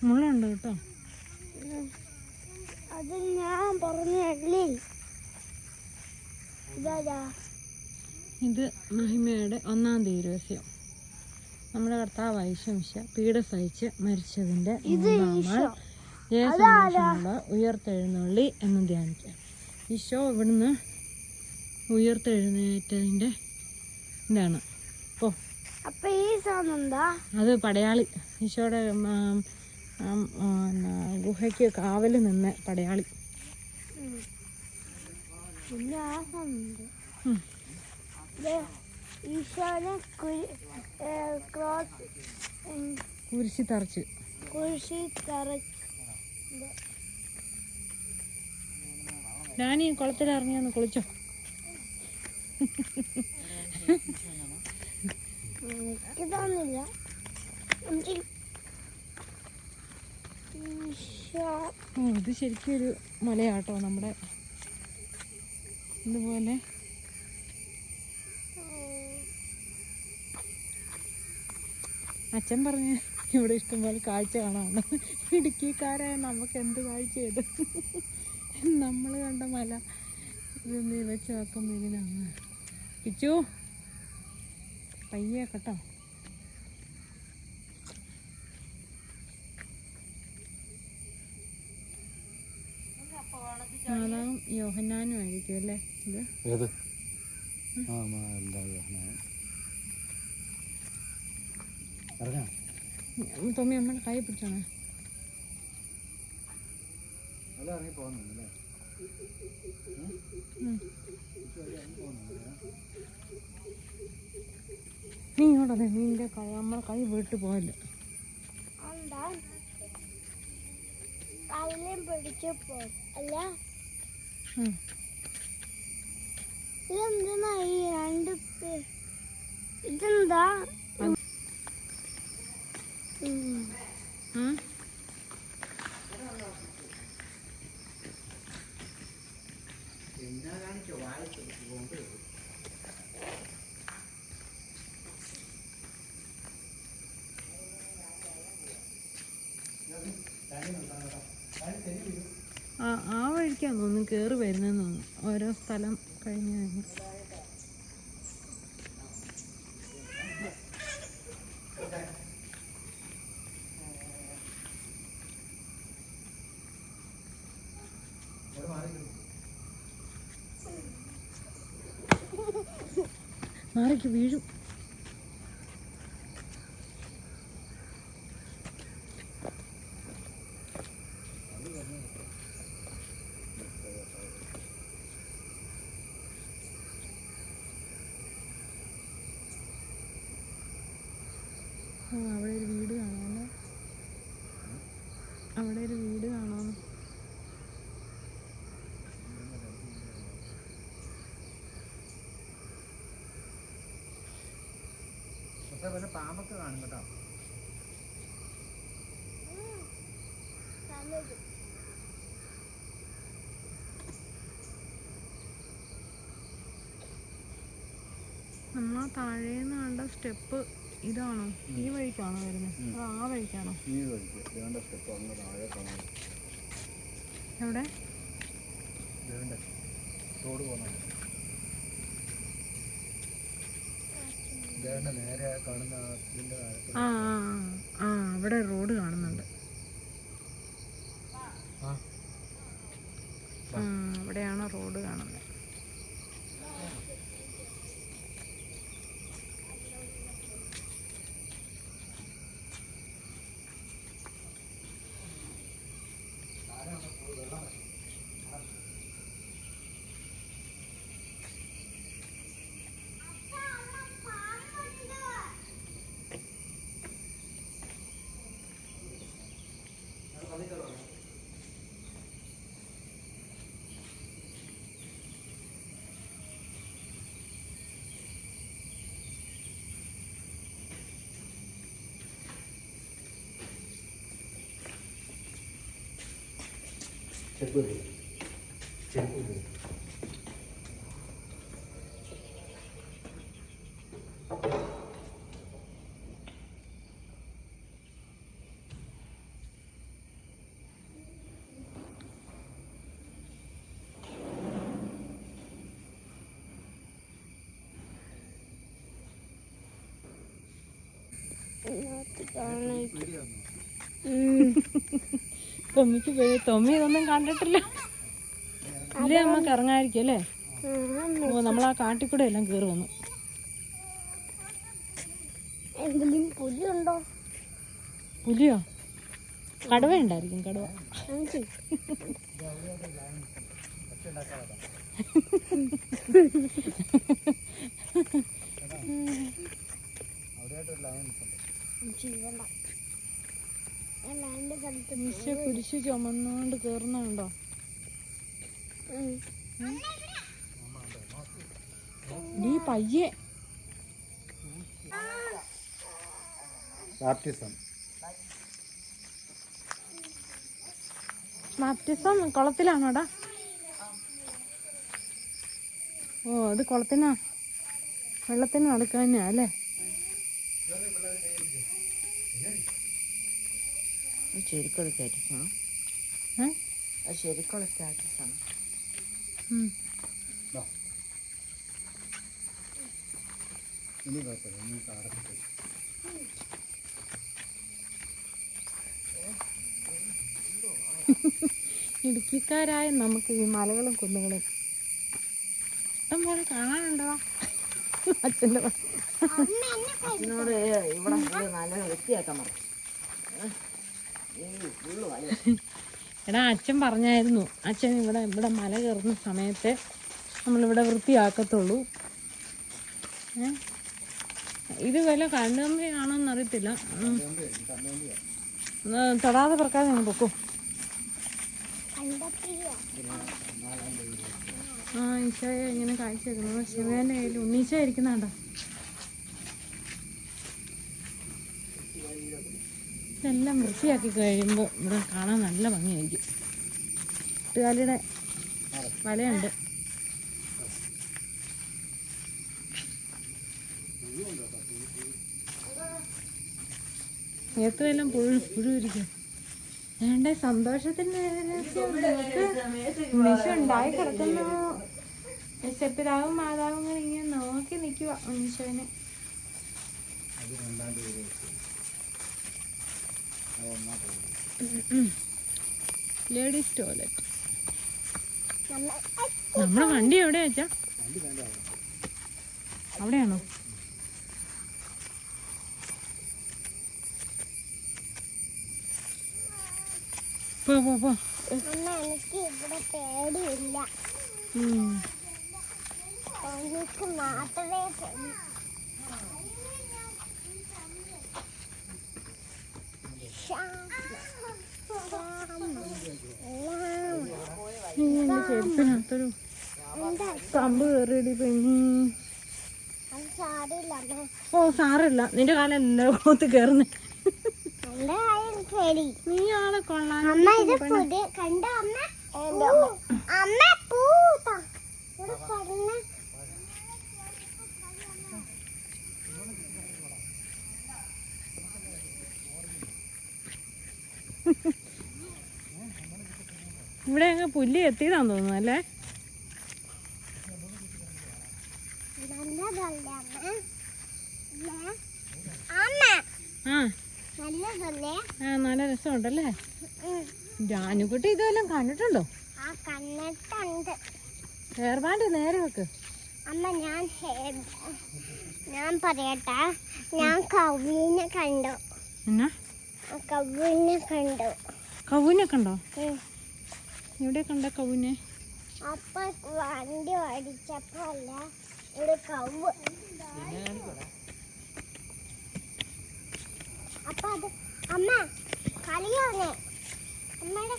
മുള്ളുണ്ട് കേട്ടോ. അത് ഞാൻ പറഞ്ഞല്ലേ. ഇത് മഹിമയുടെ 1-ാം ദിവസം. നമ്മുടെ കർത്താവ് ഈശോ പീഡ സഹിച്ച് മരിച്ചതിൻ്റെ 3-ാം നാൾ ജയസന്തോഷമുള്ള ഉയർത്തെഴുന്നള്ളി എന്ന് ധ്യാനിക്കാം. ഈശോ ഇവിടുന്ന് ഉയർത്തെഴുന്നേറ്റതിൻ്റെ ഇതാണ്. അത് പടയാളി, ഈശോയുടെ ഗുഹയ്ക്ക് കാവല് നിന്ന് പടയാളി. കുരിശി തറച്ച് ഞാനീ കുളത്തിലിറങ്ങി ഒന്ന് കുളിച്ചോ. ഇത് ശരിക്കും ഒരു മലയാട്ടോ. നമ്മുടെ ഇതുപോലെ അച്ഛൻ പറഞ്ഞ് ഇവിടെ ഇഷ്ടംപോലെ കാഴ്ച കാണാണ്. ഇടുക്കിക്കാരായ നമുക്ക് എന്ത് കാഴ്ച ചെയ്ത് നമ്മൾ കണ്ട മല ഇതൊന്ന് വെച്ച് നോക്കുമ്പോൾ ഇതിനാണ്. പിച്ചു പയ്യെ കേട്ടോ. മാതാവും യോഹന്നാനും ആയിരിക്കും അല്ലേ ഇത്? തൊമ്മി നമ്മുടെ കൈ പിടിച്ചാണ്. നീ ഇങ്ങോട്ടേ, നീൻ്റെ കൈ നമ്മളെ കൈ വീട്ടു പോയല്ലോ. ഇതെന്താ? ആ വഴിക്കാന്ന് തോന്നുന്നു കയറി വരുന്നതെന്ന് തോന്നുന്നു. ഓരോ സ്ഥലം കഴിഞ്ഞ് കഴിഞ്ഞ് മാറിക്ക് വീഴും. അവിടെ ഒരു വീട് കാണാമല്ലോ. അവിടെ ഒരു വീട് കാണാമോ? പാമ്പൊക്കെ കാണും കേട്ടോ. നമ്മളാ താഴേന്ന് കണ്ട സ്റ്റെപ്പ് ഇതാണോ? ഈ വഴിക്കാണോ വരുന്നത്? ആ വഴിക്കാണോ? ഈ വഴിക്ക് സ്റ്റെപ്പ് അങ്ങ് താഴെ കാണാം. എവിടെ? റോഡ് പോകുന്നുണ്ട്. നേരെ കാണുന്ന അവിടെ റോഡ് കാണുന്നുണ്ട്. അവിടെയാണ് റോഡ് കാണുന്നത്. ചെരുപ്പ് ഇതിനകത്ത് കാണാൻ. തൊമ്മിക്ക് പോയി. തൊമ്മി ഇതൊന്നും കണ്ടിട്ടില്ല. ഇല്ലേ നമുക്ക് ഇറങ്ങായിരിക്കും അല്ലേ? ഓ നമ്മൾ ആ കാട്ടിക്കൂടെ എല്ലാം കയറി വന്നു. എന്തെങ്കിലും പുലിയുണ്ടോ? പുലിയോ? കടുവ ഉണ്ടായിരിക്കും. കടുവ. കുരിശ് ചുമന്നുകൊണ്ട് കേറുന്നുണ്ടോ? നീ പയ്യെ. ബാപ്റ്റിസം കുളത്തിലാണോടാ? ഓ അത് കുളത്തിനാ, വെള്ളത്തിന് നടക്കുക തന്നെയാ അല്ലേ? ശരിക്കുള്ള സ്റ്റാറ്റസാണ്. അത് ശരിക്കുള്ള സ്റ്റാറ്റസാണ്. ഇടുക്കിക്കാരായ നമുക്ക് ഈ മലകളും കുന്നുകളും ഇഷ്ടം പോലെ കാണാനുണ്ടോ? അച്ഛൻ്റെ അച്ഛനോട് ഇവിടെ നല്ല വൃത്തിയാക്കാൻ പറഞ്ഞു. എടാ അച്ഛൻ പറഞ്ഞായിരുന്നു, അച്ഛൻ ഇവിടെ മല കയറുന്ന സമയത്ത് നമ്മളിവിടെ വൃത്തിയാക്കത്തുള്ളൂ. ഇത് വല്ല കണ്ണുകമ്പിയാണോന്ന് അറിയത്തില്ല. തൊടാതെ പറക്കാതെ ഞങ്ങൾ പൊക്കോ. ആ ഈശോയെ ഇങ്ങനെ കാഴ്ച വെക്കുന്നത്. ശിവന്റെ കയ്യിൽ ഉണ്ണീശോ ഇരിക്കുന്നുണ്ടോ? ഇതെല്ലാം വൃത്തിയാക്കി കഴിയുമ്പോൾ ഇവിടെ കാണാൻ നല്ല ഭംഗിയായിരിക്കും. എട്ടുകാലിയുടെ വലയുണ്ട്. നേരത്തെല്ലാം പുഴുവിരിക്കും. വേണ്ട സന്തോഷത്തിന് ഉണ്ണീശോ ഉണ്ടായി കിടക്കുന്നു. പിതാവും മാതാവും ഇങ്ങനെ നോക്കി നിൽക്കുക ഉണ്ണീശോനെ. Ladies toilet. നമ്മുടെ വണ്ടി എവിടെയാ വെച്ചാ? അവിടെയാണോ? പോ പോ പോ. എനിക്ക് ഇവിടെ പേടിയില്ല. എനിക്ക് മാത്രമേ പേടി. എന്റെ ചെരുപ്പിനകത്തൊരു കമ്പ് കയറിയടി പെണ്ണി. ഓ സാറില്ല, നിന്റെ കാലം എല്ലാത്ത് കയറുന്നേ. നീ ആളെ കൊള്ളാൻ. ഇവിടെ അങ്ങ് പുല്ല് എത്തിയതാന്ന് തോന്നുന്നു അല്ലേ? ആ നല്ല രസമുണ്ടല്ലേ? ജാനുകുട്ടി ഇതെല്ലാം കണ്ടിട്ടുണ്ടോ? ഹെയർബാൻഡ് നേരെ വെക്ക്. അമ്മ ഞാൻ പറയട്ടെ, ഞാൻ കൗവിനെ കണ്ടു. എന്നാ കൗവിനെ കണ്ടു. കൗവിനെ കണ്ടോ? എവിടെ കണ്ട കൗവിനെ? അപ്പൊ വണ്ടി ഓടിച്ചപ്പോ അല്ല ഒരു കൗവ്. അപ്പൊ അത് അമ്മ കളിയാണ് അമ്മയുടെ.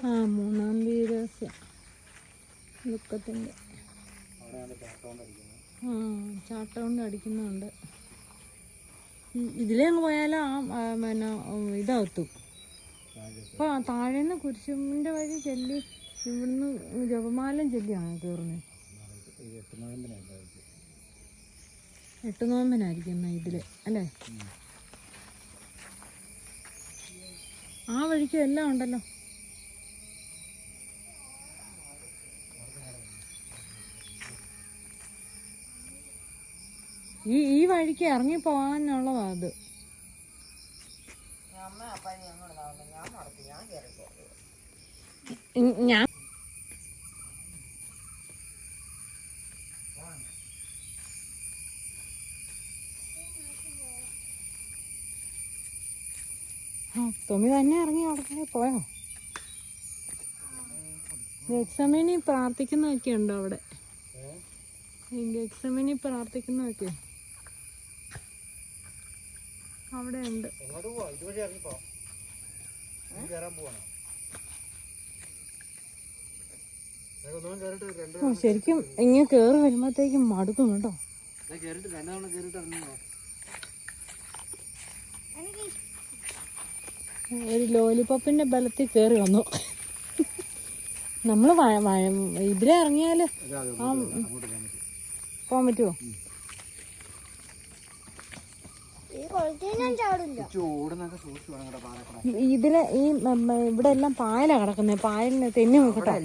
ആ മൂന്നാം തീയതി ദുഃഖത്തിൻ്റെ ചാട്ട കൊണ്ട് അടിക്കുന്നുണ്ട്. ഇതിലേ അങ്ങ് പോയാലും ആ പിന്നെ ഇതാവത്തും. അപ്പോൾ താഴേന്ന് കുരിശുമിൻ്റെ വഴി ചെല്ലി ഇവിടുന്ന് ജപമാലം ചെല്ലിയാണ് കയറുന്നത്. 8 നോമ്പിനായിരിക്കും എന്നാൽ ഇതിൽ അല്ലേ? ആ വഴിക്കും എല്ലാം ഉണ്ടല്ലോ. ഈ വഴിക്ക് ഇറങ്ങി പോകാനുള്ളതാ അത്. അമ്മ അപ്പ ഞങ്ങൾ ഞാൻ നടത്തി ഞാൻ കയറിപ്പോ ഞാൻ തുമ്മി തന്നെ ഇറങ്ങി അവിടെ പോയോ? ഗെക്സമനി പ്രാർത്ഥിക്കുന്നതൊക്കെ ഉണ്ടോ അവിടെ? ഗെക്സമനി പ്രാർത്ഥിക്കുന്നതൊക്കെ അവിടെ ഉണ്ട്. ശരിക്കും ഇങ്ങനെ കേറി വരുമ്പോഴത്തേക്കും മടുക്കും കേട്ടോ. ഒരു ലോലിപോപ്പിന്റെ ബലത്തിൽ കേറി വന്നു. നമ്മള് ഇതിലെ ഇറങ്ങിയാല് പോകാൻ പറ്റുമോ? ഇതില് ഈ ഇവിടെ എല്ലാം പായല കിടക്കുന്നത്. പായലിന് തെന്നി നോക്കട്ടെ.